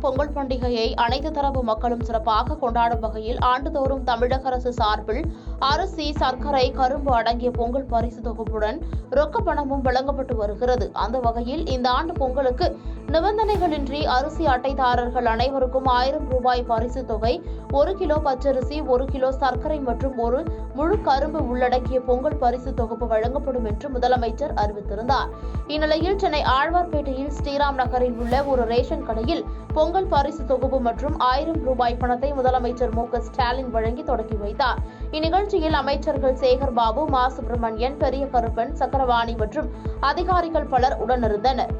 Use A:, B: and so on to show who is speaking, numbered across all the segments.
A: பொங்கல் பண்டிகையை அனைத்து தரப்பு மக்களும் சிறப்பாக கொண்டாடும் வகையில் ஆண்டுதோறும் தமிழக அரசு சார்பில் அரிசி, சர்க்கரை, கரும்பு அடங்கிய பொங்கல் பரிசு தொகுப்புடன் ரொக்க பணமும் வழங்கப்பட்டு வருகிறது. அந்த வகையில் இந்த ஆண்டு பொங்கலுக்கு நிபந்தனைகளின்றி அரிசி அட்டைதாரர்கள் அனைவருக்கும் 1000 ரூபாய் பரிசு தொகை, 1 கிலோ பச்சரிசி, 1 கிலோ சர்க்கரை மற்றும் 1 முழு கரும்பு உள்ளடக்கிய பொங்கல் பரிசு தொகுப்பு வழங்கப்படும் என்று முதலமைச்சர் அறிவித்திருந்தார். இந்நிலையில் சென்னை ஆழ்வார்பேட்டையில் ஸ்ரீராம் நகரில் உள்ள ஒரு ரேஷன் கடையில் பொங்கல் பரிசு தொகுப்பு மற்றும் 1000 ரூபாய் பணத்தை முதலமைச்சர் மு.க. ஸ்டாலின் வழங்கி தொடங்கி வைத்தார். இந்நிகழ்ச்சியில் அமைச்சர்கள் சேகர் பாபு, மா. சுப்பிரமணியன், பெரிய கருப்பன், சக்கரவாணி மற்றும் அதிகாரிகள் பலர் உடனிருந்தனர்.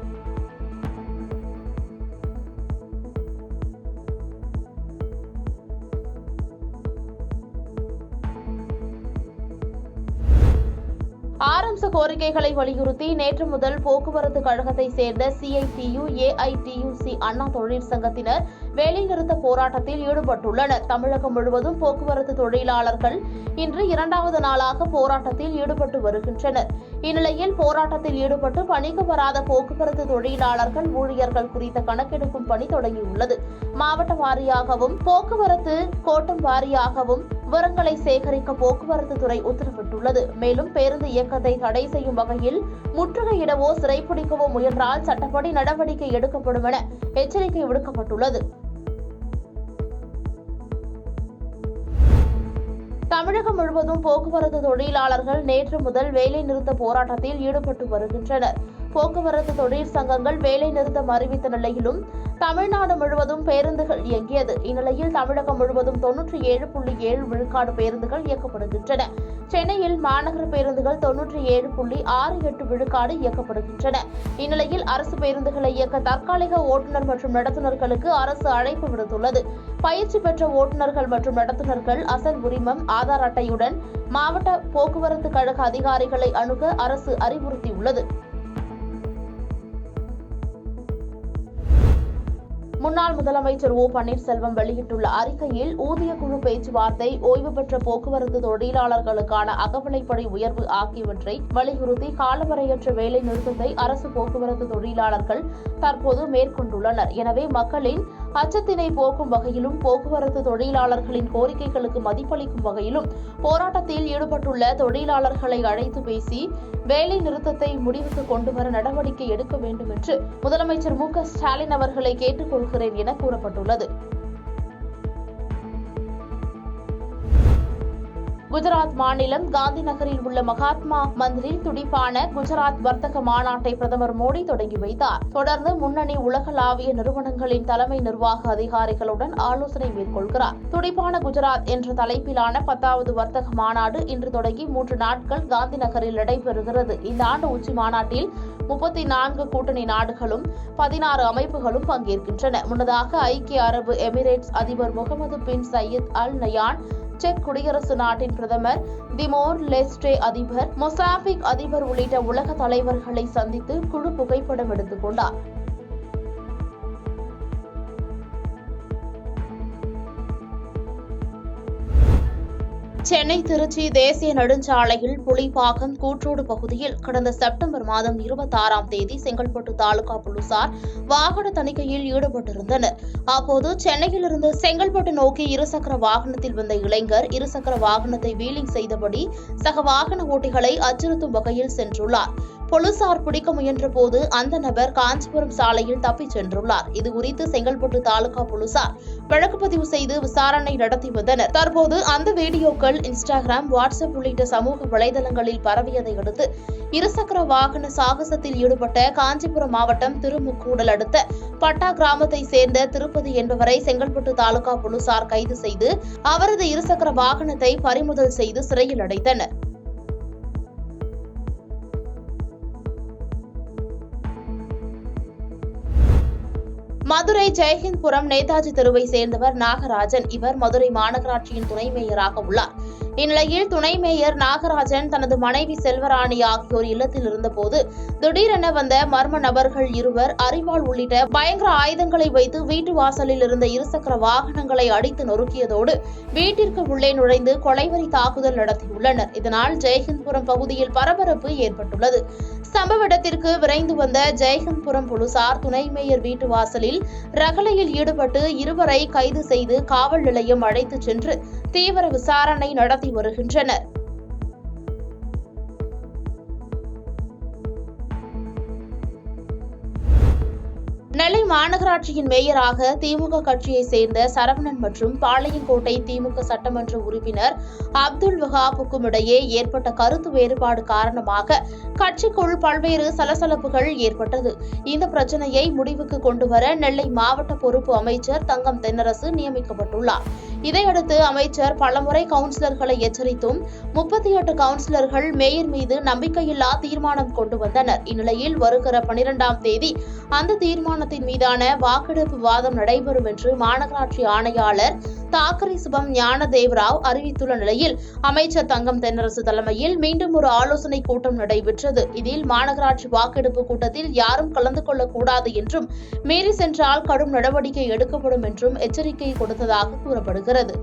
A: ஆரம்ப கோரிக்கைகளை வலியுறுத்தி நேற்று முதல் போக்குவரத்து கழகத்தை சேர்ந்த CITU, AITUC அண்ணா தொழிற்சங்கத்தினர் வேலைநிறுத்த போராட்டத்தில் ஈடுபட்டுள்ளனர். தமிழகம் முழுவதும் போக்குவரத்து தொழிலாளர்கள் இன்று 2வது நாளாக போராட்டத்தில் ஈடுபட்டு வருகின்றனர். இந்நிலையில் போராட்டத்தில் ஈடுபட்டு பணிக்கு வராத போக்குவரத்து தொழிலாளர்கள், ஊழியர்கள் குறித்த கணக்கெடுக்கும் பணி தொடங்கியுள்ளது. மாவட்ட வாரியாகவும் போக்குவரத்து கோட்டம் வாரியாகவும் விவரங்களை சேகரிக்க போக்குவரத்து துறை உத்தரவிட்டுள்ளது. மேலும் பேருந்து இயக்கத்தை தடை செய்யும் வகையில் முற்றுகையிடவோ சிறைப்பிடிக்கவோ முயன்றால் சட்டப்படி நடவடிக்கை எடுக்கப்படும் என எச்சரிக்கை விடுக்கப்பட்டுள்ளது. தமிழகம் முழுவதும் போக்குவரத்து தொழிலாளர்கள் நேற்று முதல் வேலைநிறுத்த போராட்டத்தில் ஈடுபட்டு வருகின்றனர். போக்குவரத்து தொழிற்சங்கங்கள் வேலைநிறுத்தம் அறிவித்த நிலையிலும் தமிழ்நாடு முழுவதும் பேருந்துகள் இயங்கியது. இந்நிலையில் தமிழகம் முழுவதும் 97.7 விழுக்காடு பேருந்துகள் இயக்கப்படுகின்றன. சென்னையில் மாநகர பேருந்துகள் 97.68 விழுக்காடு இயக்கப்படுகின்றன. இந்நிலையில் அரசு பேருந்துகளை இயக்க தற்காலிக ஓட்டுநர் மற்றும் நடத்துனர்களுக்கு அரசு அழைப்பு விடுத்துள்ளது. பயிற்சி பெற்ற ஓட்டுநர்கள் மற்றும் நடத்துனர்கள் அசல் உரிமம், ஆதார் அட்டையுடன் மாவட்ட போக்குவரத்து கழக அதிகாரிகளை அணுக அரசு அறிவுறுத்தியுள்ளது. முன்னாள் முதலமைச்சர் ஓ. பன்னீர்செல்வம் வெளியிட்டுள்ள அறிக்கையில் ஊதிய குழு பேச்சுவார்த்தை, ஓய்வு பெற்ற போக்குவரத்து தொழிலாளர்களுக்கான அகவிலைப்படி உயர்வு ஆகியவற்றை வலியுறுத்தி காலவரையற்ற வேலை நிறுத்தத்தை அரசு போக்குவரத்து தொழிலாளர்கள் தற்போது மேற்கொண்டுள்ளனர். எனவே மக்களின் அச்சத்தினை போக்கும் வகையிலும் போக்குவரத்து தொழிலாளர்களின் கோரிக்கைகளுக்கு மதிப்பளிக்கும் வகையிலும் போராட்டத்தில் ஈடுபட்டுள்ள தொழிலாளர்களை அழைத்து பேசி வேலை நிறுத்தத்தை முடிவுக்கு கொண்டுவர நடவடிக்கை எடுக்க வேண்டும் என்று முதலமைச்சர் மு.க. ஸ்டாலின் அவர்களை கேட்டுக் கொள்கிறேன் என கூறப்பட்டுள்ளது. குஜராத் மாநிலம் காந்தி நகரில் உள்ள மகாத்மா மந்திரில் துடிப்பான குஜராத் வர்த்தக மாநாட்டை பிரதமர் மோடி தொடங்கி வைத்தார். தொடர்ந்து முன்னணி உலகளாவிய நிறுவனங்களின் தலைமை நிர்வாக அதிகாரிகளுடன் ஆலோசனை மேற்கொள்கிறார். துடிப்பான குஜராத் என்ற தலைப்பிலான 10வது வர்த்தக மாநாடு இன்று தொடங்கி 3 நாட்கள் காந்தி நகரில் நடைபெறுகிறது. இந்த ஆண்டு உச்சி மாநாட்டில் 34 கூட்டணி நாடுகளும் 16 அமைப்புகளும் பங்கேற்கின்றன. முன்னதாக ஐக்கிய அரபு எமிரேட்ஸ் அதிபர் முகமது பின் சையத் அல் நயான், செக் குடியரசு நாட்டின் பிரதமர் திமோர் லெஸ்டே அதிபர், மொசாம்பிக் அதிபர் உள்ளிட்ட உலக தலைவர்களை சந்தித்து குழு புகைப்படம் எடுத்துக் கொண்டார். சென்னை திருச்சி தேசிய நெடுஞ்சாலையில் புலிப்பாக்கம் கூற்றோடு பகுதியில் கடந்த செப்டம்பர் மாதம் 26ஆம் தேதி செங்கல்பட்டு தாலுகா போலீசார் வாகன தணிக்கையில் ஈடுபட்டிருந்தனர். அப்போது சென்னையிலிருந்து செங்கல்பட்டு நோக்கி இருசக்கர வாகனத்தில் வந்த இளைஞர் இருசக்கர வாகனத்தை வீலிங் செய்தபடி சக வாகன ஓட்டிகளை அச்சுறுத்தும் வகையில் சென்றுள்ளார். போலீசார் பிடிக்க முயன்ற போது அந்த நபர் காஞ்சிபுரம் சாலையில் தப்பிச் சென்றுள்ளார். இதுகுறித்து செங்கல்பட்டு தாலுகா போலீசார் வழக்கு பதிவு செய்து விசாரணை நடத்தி வந்தனர். தற்போது அந்த வீடியோக்கள் இன்ஸ்டாகிராம், வாட்ஸ்அப் உள்ளிட்ட சமூக வலைதளங்களில் பரவியதை அடுத்து இருசக்கர வாகன சாகசத்தில் ஈடுபட்ட காஞ்சிபுரம் மாவட்டம் திருமுக்கூடல் அடுத்த பட்டா கிராமத்தை சேர்ந்த திருப்பதி என்பவரை செங்கல்பட்டு தாலுகா போலீசார் கைது செய்து அவரது இருசக்கர வாகனத்தை பறிமுதல் செய்து சிறையில் அடைத்தனர். மதுரை ஜெயஹிந்த்புரம் நேதாஜி தெருவை சேர்ந்தவர் நாகராஜன். இவர் மதுரை மாநகராட்சியின் துணை மேயராக உள்ளார். இந்நிலையில் துணை மேயர் நாகராஜன் தனது மனைவி செல்வராணி ஆகியோர் இல்லத்தில் இருந்தபோது திடீரென வந்த மர்ம நபர்கள் இருவர் அரிவாள் உள்ளிட்ட பயங்கர ஆயுதங்களை வைத்து வீட்டு வாசலில் இருந்த இருசக்கர வாகனங்களை அடித்து நொறுக்கியதோடு வீட்டிற்கு உள்ளே நுழைந்து கொலைவெறி தாக்குதல் நடத்தியுள்ளனர். இதனால் ஜெயஹிந்த்புரம் பகுதியில் பரபரப்பு ஏற்பட்டுள்ளது. சம்பவ இடத்திற்கு விரைந்து வந்த ஜெயஹிந்த்புரம் போலீசார் துணை மேயர் வீட்டு வாசலில் ரகளையில் ஈடுபட்டு இருவரை கைது செய்து காவல் நிலையம் அழைத்துச் சென்று தீவிர விசாரணை நடத்தி வருகின்றனர். நெல்லை மாநகராட்சியின் மேயராக திமுக கட்சியைச் சேர்ந்த சரவணன் மற்றும் பாளையங்கோட்டை திமுக சட்டமன்ற உறுப்பினர் அப்துல் வஹாபுக்கும் இடையே ஏற்பட்ட கருத்து வேறுபாடு காரணமாக கட்சிக்குள் பல்வேறு சலசலப்புகள் ஏற்பட்டது. இந்த பிரச்சனையை முடிவுக்கு கொண்டுவர நெல்லை மாவட்ட பொறுப்பு அமைச்சர் தங்கம் தென்னரசு நியமிக்கப்பட்டுள்ளார். இதையடுத்து அமைச்சர் பலமுறை கவுன்சிலர்களை எச்சரித்தும் 38 கவுன்சிலர்கள் மேயர் மீது நம்பிக்கையில்லா தீர்மானம் கொண்டு வந்தனர். இந்நிலையில் வருகிற 12ஆம் தேதி அந்த தீர்மானத்தின் மீதான வாக்கெடுப்பு வாதம் நடைபெறும் என்று மாநகராட்சி ஆணையாளர் தாக்கரை சுபம் ஞானதேவராவ் அறிவித்துள்ள நிலையில் அமைச்சர் தங்கம் தென்னரசு தலைமையில் மீண்டும் ஒரு ஆலோசனை கூட்டம் நடைபெற்றது. இதில் மாநகராட்சி வாக்கெடுப்பு கூட்டத்தில் யாரும் கலந்து கொள்ளக்கூடாது என்றும் மீறி சென்றால் கடும் நடவடிக்கை எடுக்கப்படும் என்றும் எச்சரிக்கை கொடுத்ததாக கூறப்படுகிறது.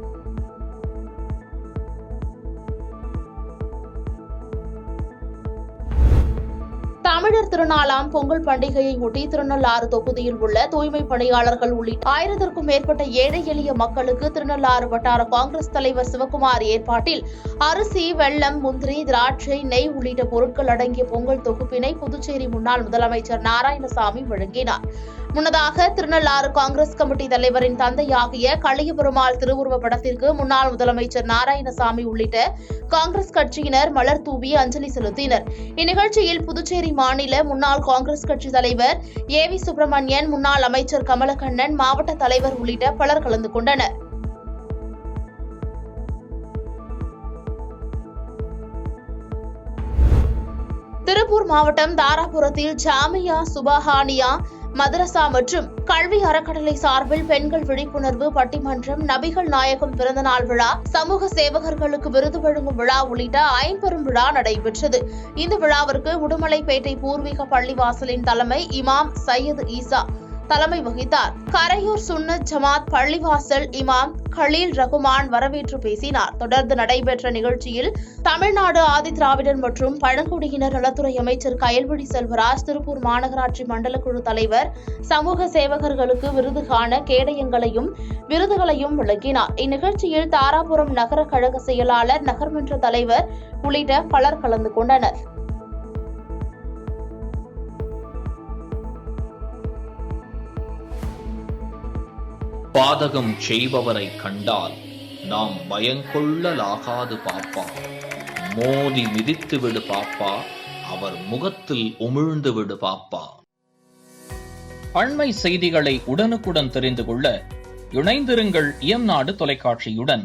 A: தமிழர் திருநாளாம் பொங்கல் பண்டிகையை ஒட்டி திருநள்ளாறு தொகுதியில் உள்ள தூய்மை பணியாளர்கள் உள்ளிட்ட 1000க்கும் மேற்பட்ட ஏழை எளிய மக்களுக்கு திருநள்ளாறு வட்டார காங்கிரஸ் தலைவர் சிவக்குமார் ஏற்பாட்டில் அரிசி, வெல்லம், முந்திரி, திராட்சை, நெய் உள்ளிட்ட பொருட்கள் அடங்கிய பொங்கல் தொகுப்பினை புதுச்சேரி முன்னாள் முதலமைச்சர் நாராயணசாமி வழங்கினார். முன்னதாக திருநள்ளாறு காங்கிரஸ் கமிட்டி தலைவரின் தந்தையாகிய களியபெருமாள் திருவுருவப் படத்திற்கு முன்னாள் முதலமைச்சர் நாராயணசாமி உள்ளிட்ட காங்கிரஸ் கட்சியினர் மலர் தூவி அஞ்சலி செலுத்தினர். இந்நிகழ்ச்சியில் புதுச்சேரி மாநில முன்னாள் காங்கிரஸ் கட்சி தலைவர் ஏவி சுப்பிரமணியன், முன்னாள் அமைச்சர் கமலக்கண்ணன், மாவட்ட தலைவர் உள்ளிட்ட பலர் கலந்து கொண்டனர். திருப்பூர் மாவட்டம் தாராபுரத்தில் ஜாமியா சுபஹானியா மதரசா மற்றும் கல்வி அறக்கட்டளை சார்பில் பெண்கள் விழிப்புணர்வு பட்டிமன்றம், நபிகள் நாயகம் பிறந்தநாள் விழா, சமூக சேவகர்களுக்கு விருது வழங்கும் விழா உள்ளிட்ட ஐம்பெரும் விழா நடைபெற்றது. இந்த விழாவிற்கு உடுமலைப்பேட்டை பூர்வீக பள்ளிவாசலின் தலைமை இமாம் சையது ஈசா தலைமை வகித்தார். கரையூர் சுன்னத் ஜமாத் பள்ளிவாசல் இமாம் கலீல் ரகுமான் வரவேற்று பேசினார். தொடர்ந்து நடைபெற்ற நிகழ்ச்சியில் தமிழ்நாடு ஆதி திராவிடர் மற்றும் பழங்குடியினர் நலத்துறை அமைச்சர் கயல்விழி செல்வராஜ், திருப்பூர் மாநகராட்சி மண்டல குழு தலைவர் சமூக சேவகர்களுக்கு விருதுகான கேடயங்களையும் விருதுகளையும் வழங்கினார். இந்நிகழ்ச்சியில் தாராபுரம் நகர கழக செயலாளர், நகர்மன்ற தலைவர் உள்ளிட்ட பலர் கலந்து கொண்டனர்.
B: பாதகம் செய்பவரை கண்டால் நாம் பயங்கொள்ளலாகாது பாப்பா, மோதி மிதித்து விடு பாப்பா, அவர் முகத்தில் உமிழ்ந்து விடு பாப்பா. அண்மை செய்திகளை உடனுக்குடன் தெரிந்து கொள்ள இணைந்திருங்கள் இயம்நாடு தொலைக்காட்சியுடன்.